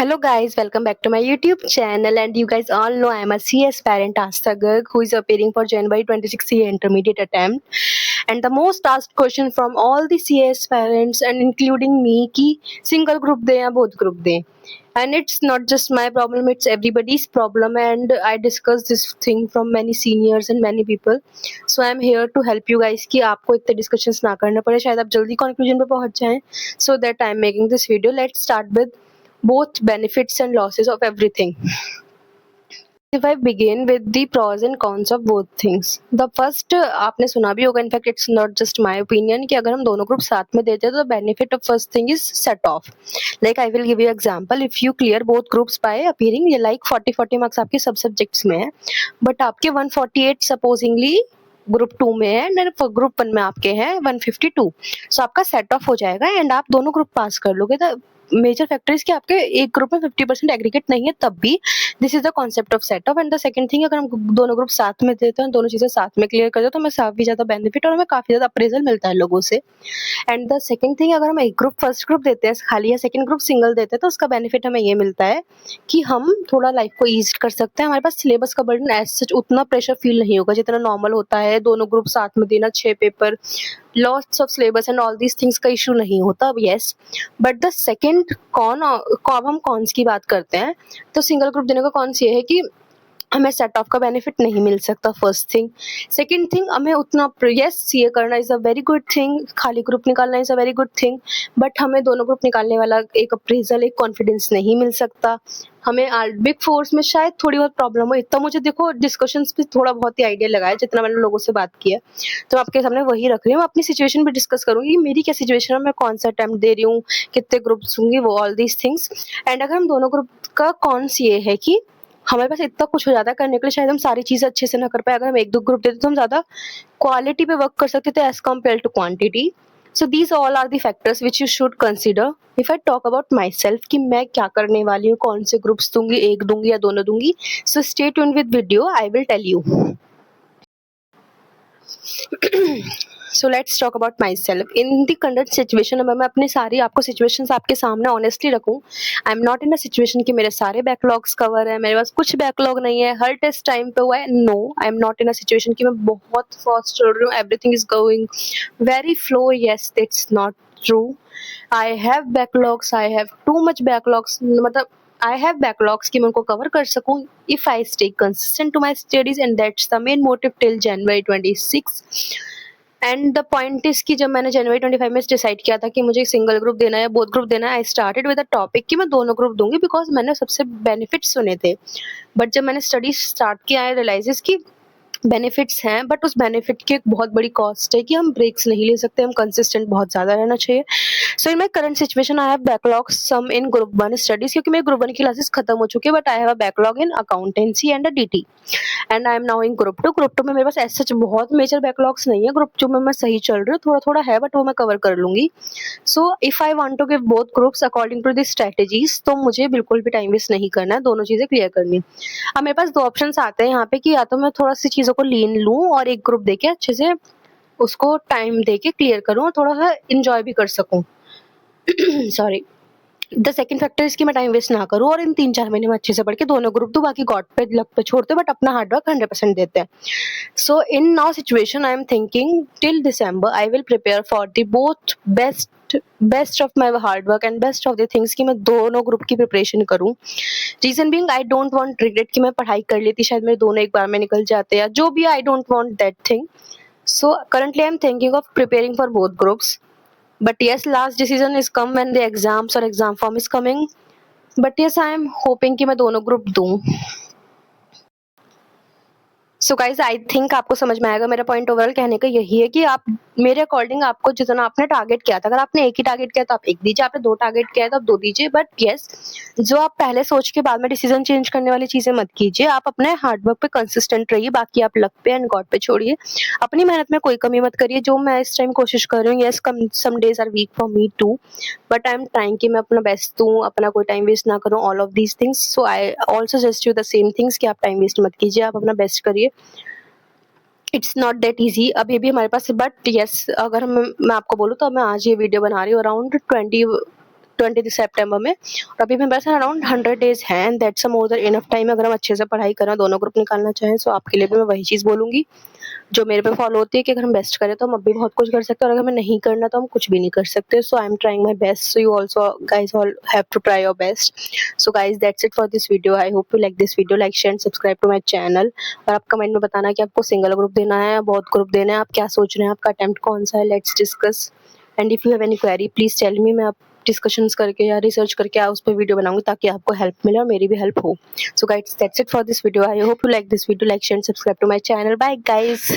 Hello guys, welcome back to my YouTube channel, and you guys all know I am a CS parent Asta Garg who is appearing for January 26 CA intermediate attempt. And the most asked question from all the CS parents and including me कि single group दें या both group दें. And it's not just my problem, it's everybody's problem, and I discussed this thing from many seniors and many people. So I'm here to help you guys कि आपको इतने discussions ना करना पड़े, शायद आप जल्दी conclusion पे पहुंच जाएं. So that I'm making this video. Let's start with both benefits and losses of everything. If I begin with the pros and cons of both things, the first आपने सुना भी होगा, in fact it's not just my opinion, कि अगर हम दोनों group साथ में देते हैं तो benefit of first thing is set of. Like I will give you example. If you clear both groups bye appearing, ये लाइक 40 मार्क्स आपके सब सब्जेक्ट्स में है, बट आपके 148 सपोजिंगली ग्रुप 2 में है एंड ग्रुप 1 में आपके हैं 152. सो आपका सेट ऑफ हो जाएगा एंड आप दोनों ग्रुप पास कर लोगे. द मेजर फैक्टर इज कि आपके एक ग्रुप में 50% एग्रीगेट नहीं है, तब भी this is the concept of set of. And the second thing, अगर हम दोनों ग्रुप साथ में देते हैं, दोनों चीजें साथ में क्लियर करते हैं, तो हमें काफी ज्यादा बेनिफिट और हमें काफी ज्यादा अप्रेजल मिलता है लोगों से. एंड द सेकंड थिंग, अगर हम एक ग्रुप फर्स्ट ग्रुप देते हैं खाली या सेकंड ग्रुप सिंगल देते हैं, तो उसका बेनिफिट हमें ये मिलता है कि हम थोड़ा लाइफ को ईज कर सकते हैं. हमारे पास सिलेबस का बर्डन एज सच उतना प्रेशर फील नहीं होगा जितना नॉर्मल होता है. दोनों ग्रुप साथ में देना, 6 paper, lots of syllabus and all these things का इशू नहीं होता. Yes, but the second con, अब हम कॉन्स की बात करते हैं, तो सिंगल ग्रुप देने का कॉन्स ये है कि हमें सेट ऑफ का बेनिफिट नहीं मिल सकता. First thing. सेकंड थिंग, हमें उतना, यस सीए करना is a very good thing, खाली ग्रुप निकालना is a very good thing, but हमें दोनों ग्रुप निकालने वाला एक अप्रेजल, एक कॉन्फिडेंस नहीं मिल सकता. हमें बिग फोर्स में शायद थोड़ी बहुत प्रॉब्लम हो, इतना मुझे देखो डिस्कशंस पे थोड़ा बहुत ही आइडिया लगा है जितना मैंने लोगों से बात किया, तो आपके सामने वही रख रही हूँ. अपनी सिचुएशन भी डिस्कस करूंगी कि मेरी क्या सिचुएशन है, मैं कौन सा अटेम्प्ट दे रही हूँ, कितने ग्रुप्स दूंगी, वो ऑल दीज थिंग्स. एंड अगर हम दोनों ग्रुप का कॉन्स ये है कि हमारे पास इतना कुछ हो जाता है करने के लिए, शायद हम सारी चीजें अच्छे से ना कर पाए. अगर हम एक दो ग्रुप देते तो हम ज्यादा क्वालिटी पे वर्क कर सकते थे as compare to quantity. So these all are the factors which you should consider. If I talk about myself कि मैं क्या करने वाली हूँ, कौन से ग्रुप्स दूंगी, एक दूंगी या दोनों दूंगी, so stay tuned with video, I will tell you. So let's talk about myself in the current situation. अब मैं अपनी सारी आपको सिचुएशंस आपके सामने ऑनेस्टली रखूं. आई am not in a situation कि मेरे सारे बैकलॉग्स कवर है, मेरे पास कुछ बैकलॉग नहीं है, हर टेस्ट टाइम पे हुआ है. No, I am not in a situation कि मैं बहुत फास्ट चल रही हूँ, everything is going very flow. Yes, it's not true. I have backlogs, I have too much backlogs. मतलब I have backlogs कि मैं उनको कवर कर सकूं if I stay consistent to my studies, and that's the main motive till January 26. And the point is कि जब मैंने जनवरी 25 में डिसाइड किया था कि मुझे सिंगल ग्रुप देना है या बोथ ग्रुप देना है, I started with a topic कि मैं दोनों ग्रुप दूंगी बिकॉज मैंने सबसे बेनिफिट्स सुने थे. बट जब मैंने स्टडी स्टार्ट किया, आई रियलाइजेस कि बेनिफिट्स हैं, बट उस बेनिफिट की एक बहुत बड़ी कॉस्ट है कि हम ब्रेक्स नहीं ले सकते, हम कंसिस्टेंट बहुत ज़्यादा रहना चाहिए. So in my current situation I have backlog some in group 1 studies, क्योंकि मेरे ग्रुप 1 की क्लासेस खत्म हो चुकी है, but I have a backlog in accountancy and a DT. And I am now in group 2. Group 2 में मेरे पास ऐसे सच बहुत मेजर बैकलॉग्स नहीं है. ग्रुप 2 में मैं सही चल रही हूँ, थोड़ा थोड़ा है, बट वो मैं कवर कर लूंगी. So if I want to give both groups according to the strategies, तो मुझे बिल्कुल भी टाइम वेस्ट नहीं करना है, दोनों चीजें क्लियर करनी. अब मेरे पास दो ऑप्शंस आते हैं यहाँ पे कि या तो मैं थोड़ा सी चीजों को लीन लूं और एक ग्रुप देके अच्छे से उसको टाइम देके क्लियर करूं और थोड़ा सा इंजॉय भी कर सकूं. Sorry. The second factor is कि मैं टाइम वेस्ट ना करूं और इन 3-4 महीने में अच्छे से पढ़ के दोनों ग्रुप दूं, बाकी गॉड पे लक पे छोड़ते, बट अपना हार्डवर्क 100% देते हैं. So in now situation I am thinking till December I will prepare for the both best of my hard work and best of the things कि मैं दोनों ग्रुप की प्रिपरेशन करूं. Reason being, I don't want regret कि मैं पढ़ाई कर लेती, शायद मेरे दोनों एक बार में निकल जाते या जो भी. आई don't want that thing. So currently I'm thinking of preparing for both groups. But yes, last decision is come when the exams or exam form is coming. But yes, I am hoping कि मैं दोनों group दूं. So guys, I think आपको समझ में आएगा. मेरा point overall कहने का यही है कि आप मेरे अकॉर्डिंग आपको जितना आपने टारगेट किया था, अगर आपने एक ही टारगेट किया तो आप एक दीजिए, आपने 2 टारगेट किया है तो आप 2 दीजिए. बट यस, जो आप पहले सोच के बाद में डिसीजन चेंज करने वाली चीजें मत कीजिए. आप अपने हार्डवर्क पे कंसिस्टेंट रहिए, बाकी आप लक पे एंड गॉड पे छोड़िए. अपनी मेहनत में कोई कमी मत करिए, जो मैं इस टाइम कोशिश कर रही हूँ. Yes, some days are weak for me too, but I am trying कि मैं अपना बेस्ट दूँ, अपना कोई टाइम वेस्ट ना करूँ, all of these things. So I also suggest you the same things कि आप टाइम वेस्ट मत कीजिए, आप अपना बेस्ट करिए. It's not that easy. अब ये भी हमारे पास, बट यस, अगर मैं आपको बोलूँ तो मैं आज ये वीडियो बना रही हूँ अराउंड 20 सितंबर में, और अभी मेरे पास अराउंड 100 डेज हैं and that's a more than enough time. अगर हम अच्छे से पढ़ाई करें, दोनों ग्रुप निकालना चाहें, सो आपके लिए भी मैं वही चीज़ बोलूँगी जो मेरे पे फॉलो होती है कि अगर हम बेस्ट करें तो हम अभी बहुत कुछ कर सकते हैं, और अगर हमें नहीं करना तो हम कुछ भी नहीं कर सकते। So I am trying my best, so you also guys all have to try your best. So guys that's it for this video. I hope you like this video, like share and subscribe to my channel. और आप comment में बताना कि आपको single group देना है या बहुत ग्रुप देना है, आप क्या सोच रहे हैं, आपका अटेम्प्ट कौन सा है, let's discuss. And if you have any query please tell me, मैं आप डिस्कशंस करके या रिसर्च करके उस पर वीडियो बनाऊंगी ताकि आपको हेल्प मिले और मेरी भी हेल्प हो। So guys, that's it for this video. I hope you like this video. Like, share and subscribe to my channel. Bye guys.